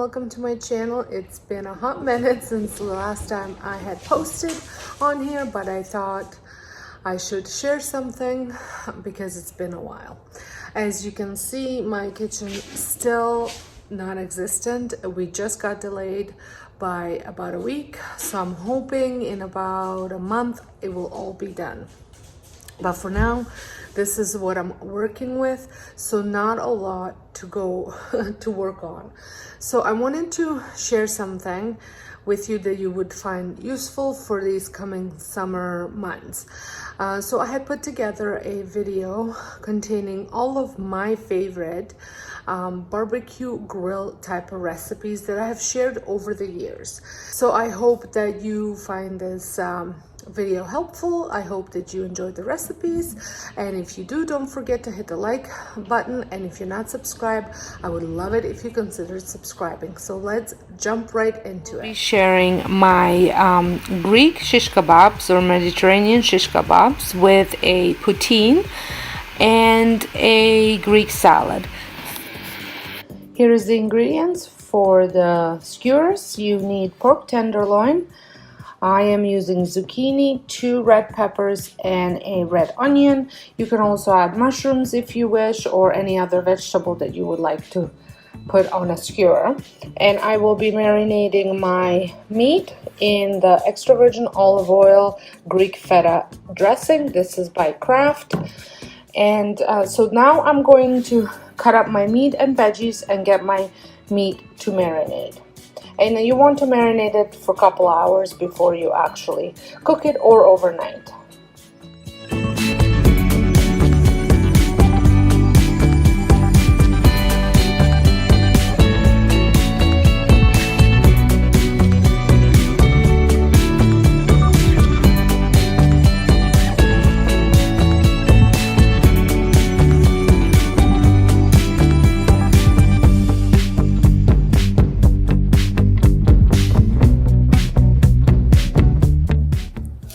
welcome to my channel. It's been a hot minute since the last time I had posted on here, but I thought I should share something because it's been a while. As you can see, my kitchen still non-existent. We just got delayed by about a week, so I'm hoping in about a month it will all be done. But for now, this is what I'm working with, so not a lot to go to work on. So I wanted to share something with you that you would find useful for these coming summer months. So I had put together a video containing all of my favorite barbecue grill type of recipes that I have shared over the years. So I hope that you find this video helpful. I hope that you enjoyed the recipes, and if you do, don't forget to hit the like button, and if you're not subscribed, I would love it if you considered subscribing. So let's jump right into it. I'll be sharing my Greek shish kebabs or Mediterranean shish kebabs with a poutine and a Greek salad. Here is the ingredients for the skewers. You need pork tenderloin. I am using zucchini, 2 red peppers, and a red onion. You can also add mushrooms if you wish, or any other vegetable that you would like to put on a skewer. And I will be marinating my meat in the extra virgin olive oil Greek feta dressing. This is by Kraft. And so now I'm going to cut up my meat and veggies and get my meat to marinate. And you want to marinate it for a couple hours before you actually cook it, or overnight.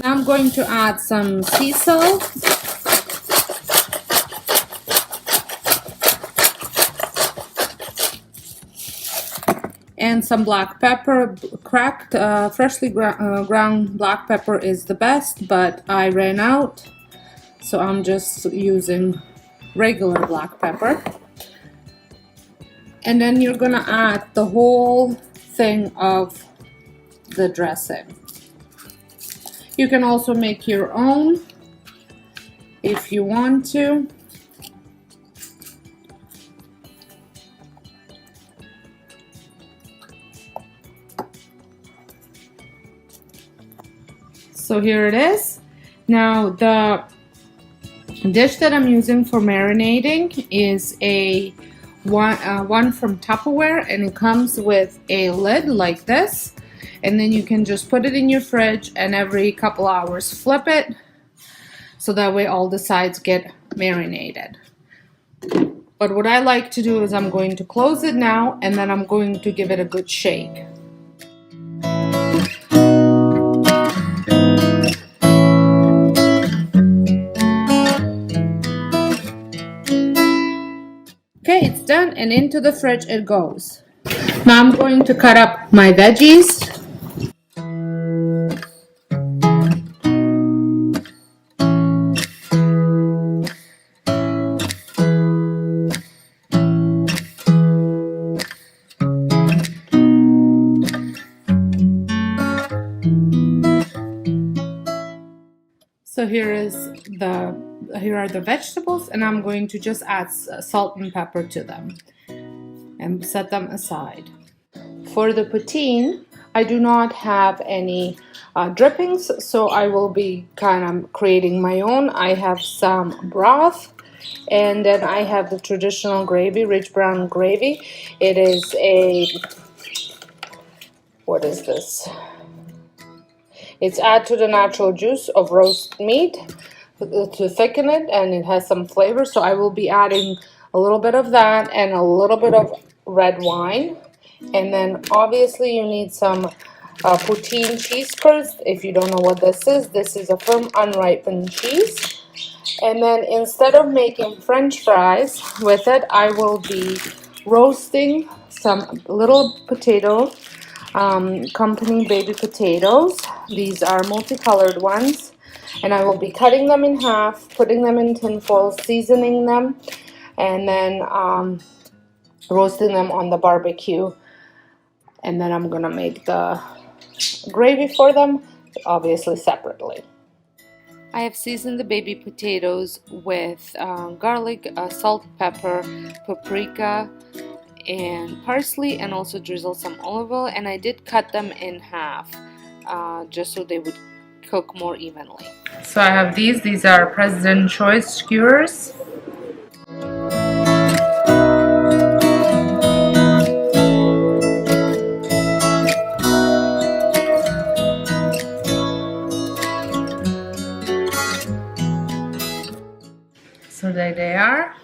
I'm going to add some sea salt and some black pepper. Cracked, freshly ground black pepper is the best, but I ran out, so I'm just using regular black pepper. And then you're gonna add the whole thing of the dressing. You can also make your own if you want to. So here it is. Now the dish that I'm using for marinating is a one from Tupperware, and it comes with a lid like this. And then you can just put it in your fridge, and every couple hours flip it, so that way all the sides get marinated. But what I like to do is I'm going to close it now, and then I'm going to give it a good shake. Okay, it's done, and into the fridge it goes. Now I'm going to cut up my veggies. So here are the vegetables, and I'm going to just add salt and pepper to them and set them aside. For the poutine, I do not have any drippings, so I will be kind of creating my own. I have some broth, and then I have the traditional gravy, rich brown gravy. It is a, what is this? It's add to the natural juice of roast meat to thicken it, and it has some flavor. So I will be adding a little bit of that and a little bit of red wine. And then obviously you need some poutine cheese curds. If you don't know what this is a firm unripened cheese. And then instead of making French fries with it, I will be roasting some little potato company baby potatoes. These are multicolored ones, and I will be cutting them in half, putting them in tin foil, seasoning them, and then roasting them on the barbecue. And then I'm gonna make the gravy for them, obviously separately. I have seasoned the baby potatoes with garlic, salt, pepper, paprika, and parsley, and also drizzle some olive oil, and I did cut them in half just so they would cook more evenly. So I have these are President Choice skewers. So there they are.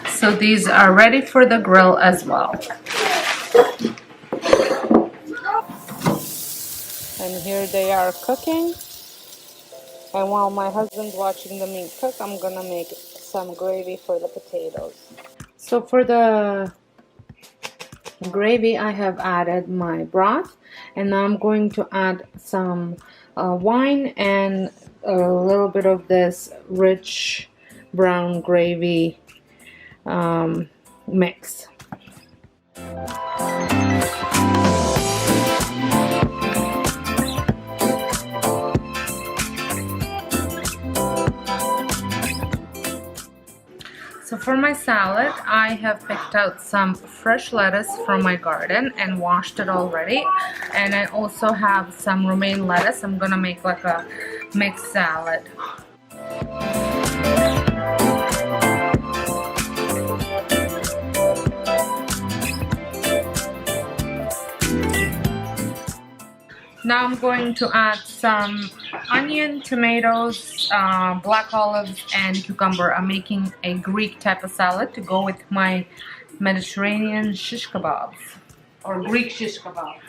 So these are ready for the grill as well. And here they are cooking. And while my husband's watching the meat cook, I'm gonna make some gravy for the potatoes. So for the gravy, I have added my broth, and now I'm going to add some wine and a little bit of this rich brown gravy mix. So for my salad, I have picked out some fresh lettuce from my garden and washed it already. And I also have some romaine lettuce. I'm gonna make like a mixed salad. Now I'm going to add some onion, tomatoes, black olives, and cucumber. I'm making a Greek type of salad to go with my Mediterranean shish kebabs, or Greek shish kebabs.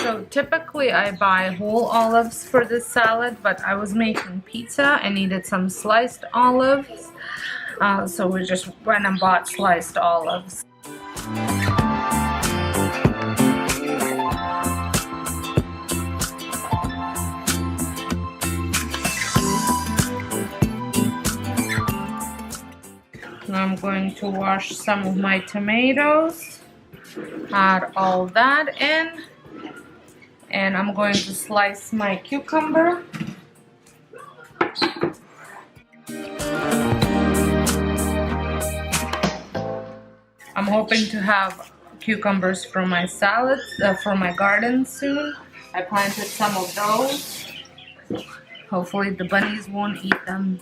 So typically I buy whole olives for this salad, but I was making pizza and needed some sliced olives. So we just went and bought sliced olives. Now I'm going to wash some of my tomatoes, add all that in, and I'm going to slice my cucumber. I'm hoping to have cucumbers from my salads, from my garden soon. I planted some of those. Hopefully the bunnies won't eat them.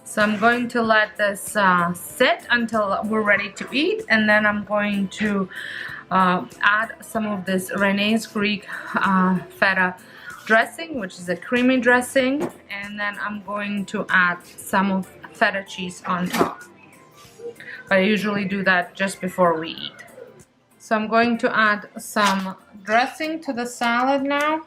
So I'm going to let this sit until we're ready to eat, and then I'm going to add some of this Renee's Greek feta dressing, which is a creamy dressing, and then I'm going to add some of feta cheese on top. But I usually do that just before we eat. So I'm going to add some dressing to the salad now.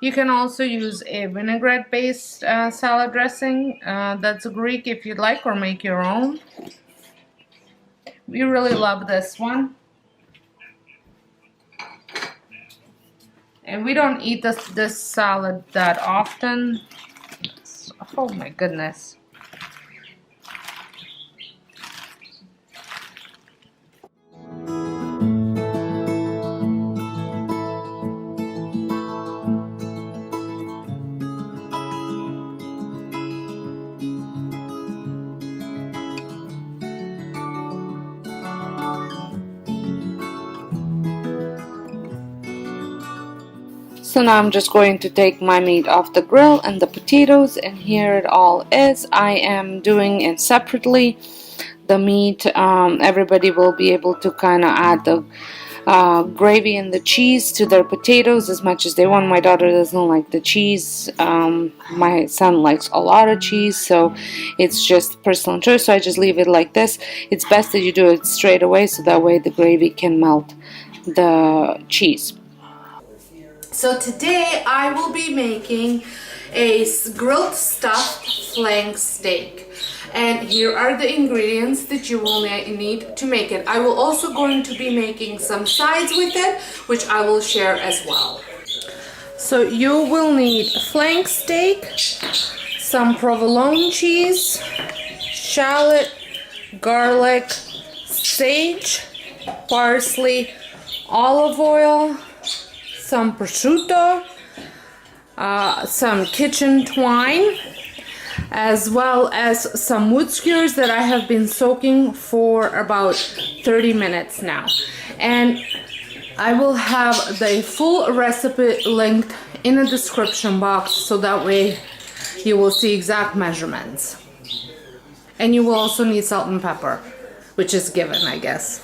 You can also use a vinaigrette-based salad dressing that's Greek if you'd like, or make your own. We really love this one. And we don't eat this salad that often. Oh my goodness. So now I'm just going to take my meat off the grill and the potatoes, and here it all is. I am doing it separately. The meat, everybody will be able to kind of add the gravy and the cheese to their potatoes as much as they want. My daughter doesn't like the cheese. My son likes a lot of cheese, so it's just personal choice. So I just leave it like this. It's best that you do it straight away, so that way the gravy can melt the cheese. So today I will be making a grilled stuffed flank steak. And here are the ingredients that you will need to make it. I will also going to be making some sides with it, which I will share as well. So you will need flank steak, some provolone cheese, shallot, garlic, sage, parsley, olive oil, some prosciutto, some kitchen twine, as well as some wood skewers that I have been soaking for about 30 minutes now. And I will have the full recipe linked in the description box, so that way you will see exact measurements. And you will also need salt and pepper, which is given, I guess.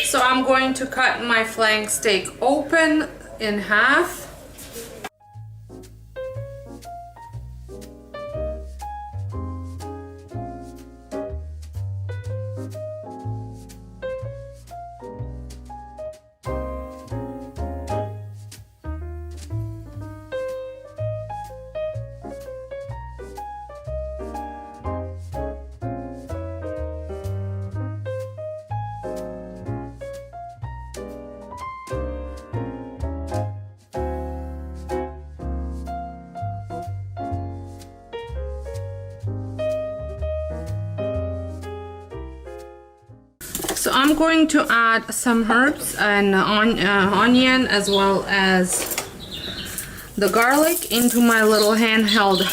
So I'm going to cut my flank steak open in half. So I'm going to add some herbs and onion as well as the garlic into my little handheld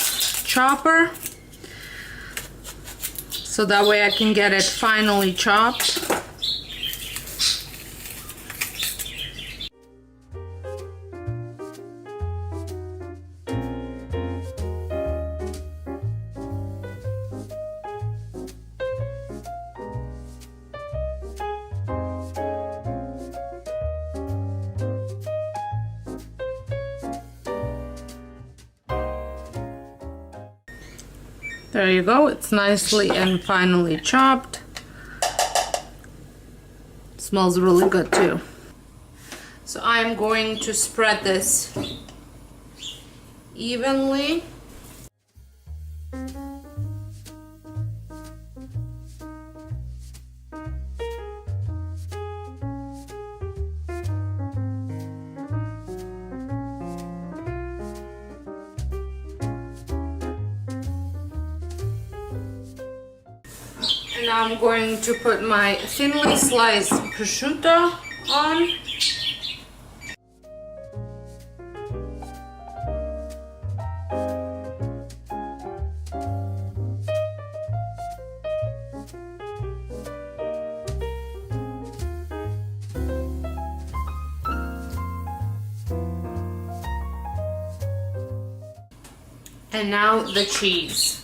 chopper, so that way I can get it finely chopped. There you go, it's nicely and finely chopped. It smells really good too. So I'm going to spread this evenly. And now I'm going to put my thinly sliced prosciutto on. And now the cheese.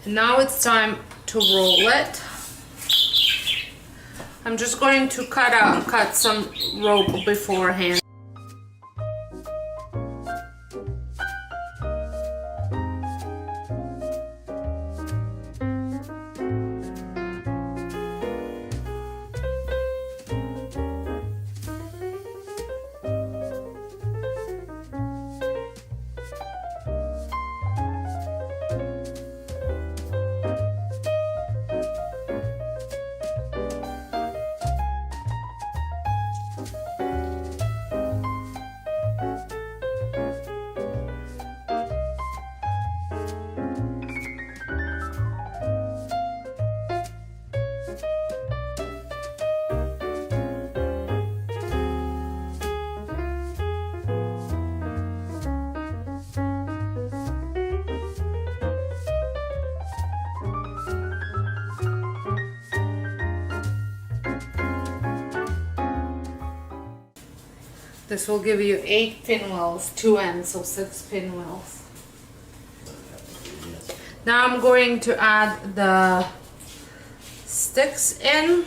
Now it's time to roll it. I'm just going to cut some rope beforehand. This will give you 8 pinwheels, 2 ends, so 6 pinwheels. Now I'm going to add the sticks in.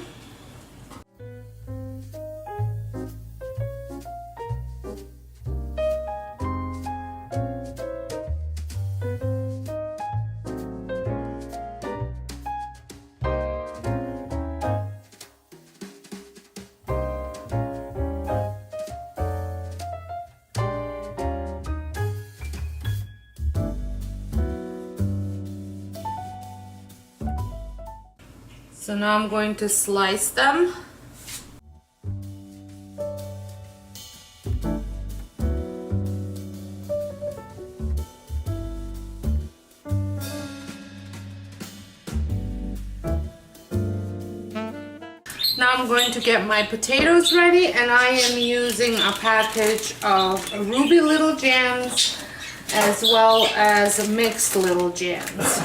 So now I'm going to slice them. Now I'm going to get my potatoes ready, and I am using a package of Ruby Little Jams as well as mixed Little Jams.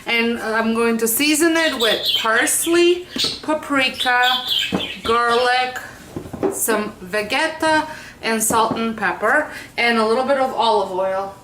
And I'm going to season it with parsley, paprika, garlic, some vegeta, and salt and pepper, and a little bit of olive oil.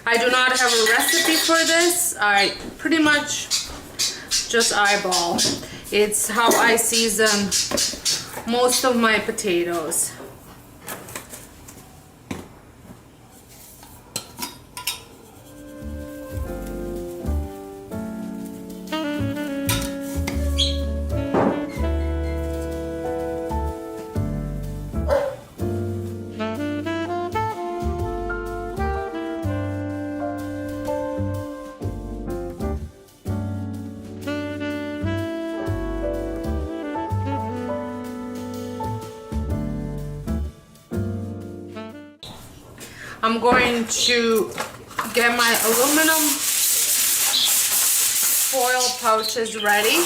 I do not have a recipe for this. I pretty much just eyeball. It's how I season most of my potatoes. I'm going to get my aluminum foil pouches ready,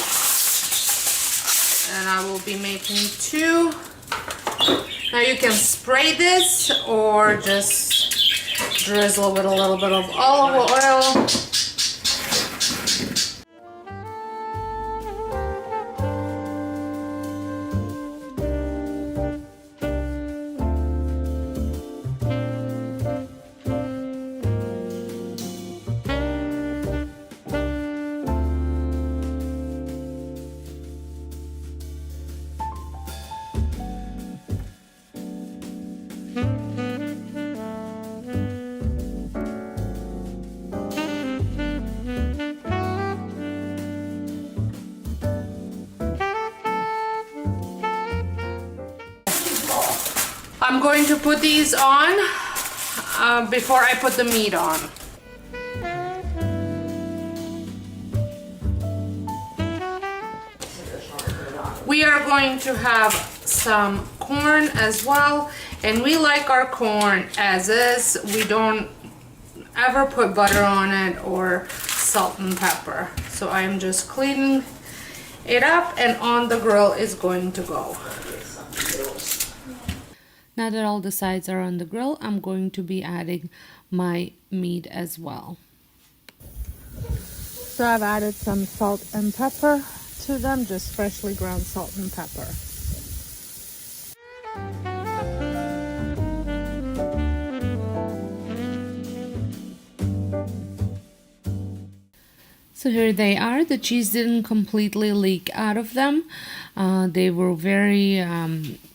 and I will be making 2. Now you can spray this or just drizzle with a little bit of olive oil. I'm going to put these on before I put the meat on. We are going to have some corn as well, and we like our corn as is. We don't ever put butter on it or salt and pepper. So I am just cleaning it up, and on the grill is going to go. Now that all the sides are on the grill, I'm going to be adding my meat as well. So I've added some salt and pepper to them, just freshly ground salt and pepper. So here they are. The cheese didn't completely leak out of them. They were very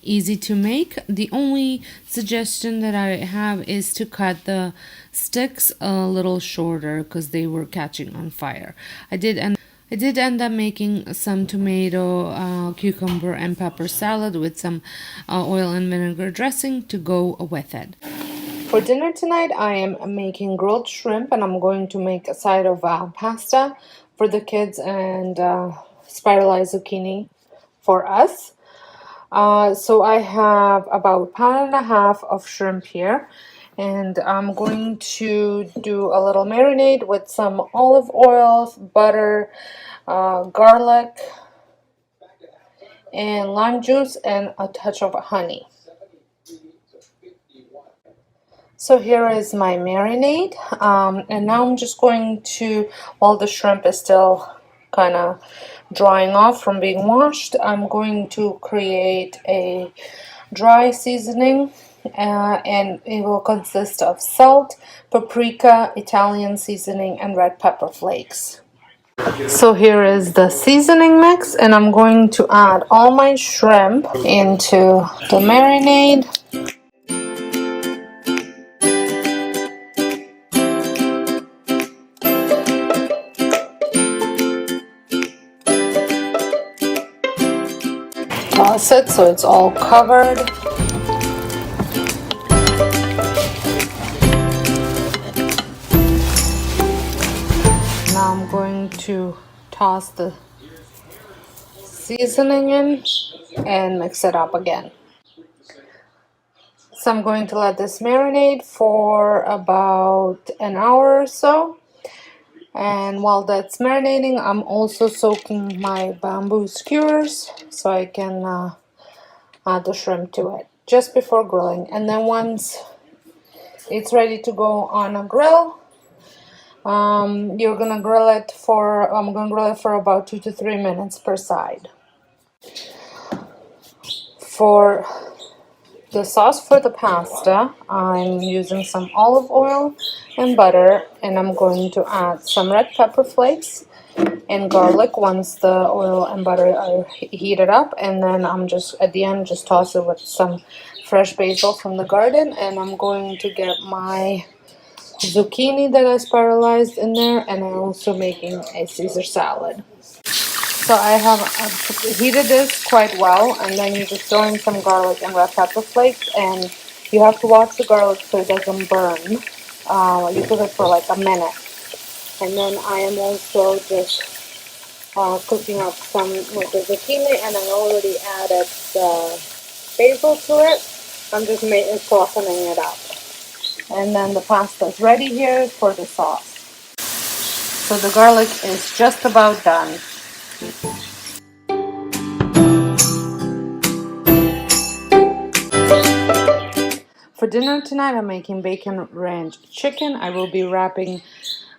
easy to make. The only suggestion that I have is to cut the sticks a little shorter because they were catching on fire. I did end up making some tomato, cucumber, and pepper salad with some oil and vinegar dressing to go with it. For dinner tonight, I am making grilled shrimp, and I'm going to make a side of pasta for the kids and spiralized zucchini for us. So I have about 1.5 pounds of shrimp here, And I'm going to do a little marinade with some olive oil, butter, garlic, and lime juice, and a touch of honey. So here is my marinade, and now I'm just going to, while the shrimp is still kind of drying off from being washed, I'm going to create a dry seasoning, and it will consist of salt, paprika, Italian seasoning, and red pepper flakes. So here is the seasoning mix, and I'm going to add all my shrimp into the marinade. Toss it so it's all covered. Now I'm going to toss the seasoning in and mix it up again. So I'm going to let this marinate for about an hour or so. And while that's marinating, I'm also soaking my bamboo skewers so I can add the shrimp to it just before grilling. And then once it's ready to go on a grill, you're gonna grill it for, I'm gonna grill it for about 2 to 3 minutes per side. For the sauce for the pasta, I'm using some olive oil and butter, and I'm going to add some red pepper flakes and garlic once the oil and butter are heated up, and then I'm just at the end just toss it with some fresh basil from the garden, and I'm going to get my zucchini that I spiralized in there, and I'm also making a Caesar salad. So I have heated this quite well, and then you just throw in some garlic and red pepper flakes, and you have to watch the garlic so it doesn't burn. You cook it for like a minute, and then I am also just cooking up some with the zucchini, and I already added the basil to it. I'm just softening it up, and then the pasta is ready here for the sauce. So the garlic is just about done. For dinner tonight, I'm making bacon ranch chicken. I will be wrapping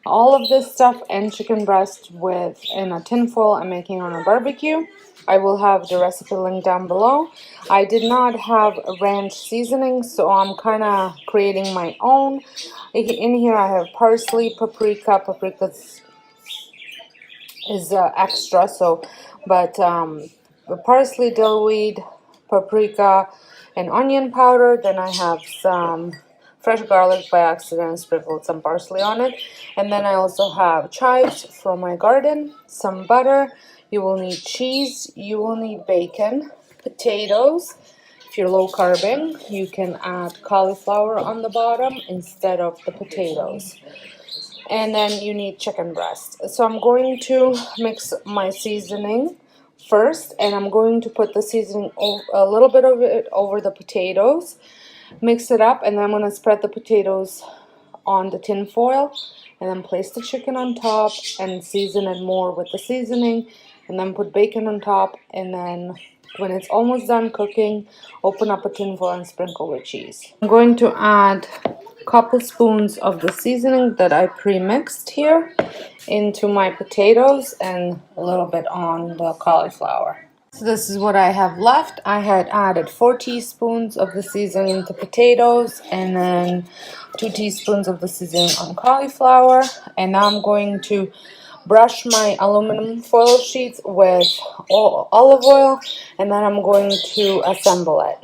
all of this stuff and chicken breast in a tin foil I'm making on a barbecue. I will have the recipe link down below. I did not have a ranch seasoning, so I'm kind of creating my own. In here I have parsley, paprika. Paprika is extra, so but parsley, dillweed, paprika, and onion powder. Then I have some fresh garlic by accident, sprinkled some parsley on it, and then I also have chives from my garden, some butter. You will need cheese, you will need bacon, potatoes. If you're low carbing, you can add cauliflower on the bottom instead of the potatoes. And then you need chicken breast. So I'm going to mix my seasoning first, and I'm going to put the seasoning, a little bit of it over the potatoes, mix it up, and then I'm going to spread the potatoes on the tin foil, and then place the chicken on top and season it more with the seasoning, and then put bacon on top, and then when it's almost done cooking, open up a tin foil and sprinkle with cheese. I'm going to add couple spoons of the seasoning that I pre-mixed here into my potatoes and a little bit on the cauliflower. So this is what I have left. I had added 4 teaspoons of the seasoning to potatoes, and then 2 teaspoons of the seasoning on cauliflower, and now I'm going to brush my aluminum foil sheets with olive oil, and then I'm going to assemble it.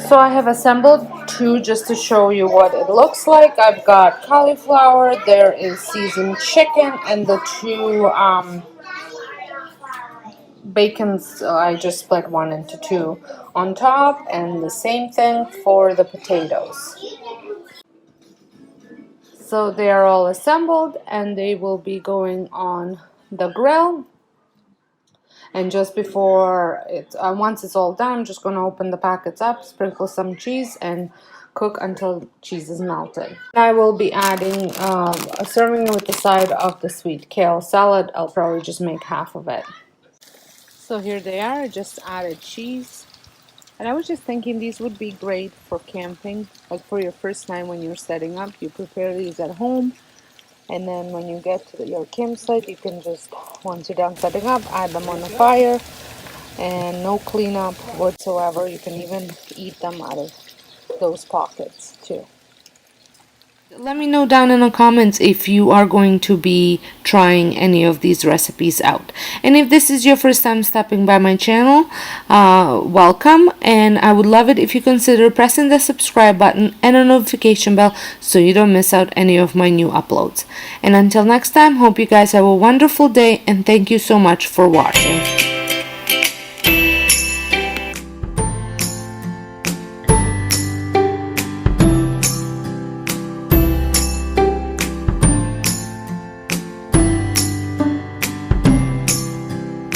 So I have assembled 2 just to show you what it looks like. I've got cauliflower, there is seasoned chicken, and the 2 bacons. I just split one into 2 on top, and the same thing for the potatoes. So they are all assembled, and they will be going on the grill. And just before once it's all done, I'm just going to open the packets up, sprinkle some cheese, and cook until cheese is melted. I will be adding a serving with the side of the sweet kale salad. I'll probably just make half of it. So here they are. I just added cheese. And I was just thinking these would be great for camping, like for your first time when you're setting up. You prepare these at home, and then when you get to your campsite, you can just, once you're done setting up, add them on the fire, and no cleanup whatsoever. You can even eat them out of those pockets too. Let me know down in the comments if you are going to be trying any of these recipes out. And if this is your first time stepping by my channel, welcome. And I would love it if you consider pressing the subscribe button and a notification bell so you don't miss out any of my new uploads. And until next time, hope you guys have a wonderful day and thank you so much for watching.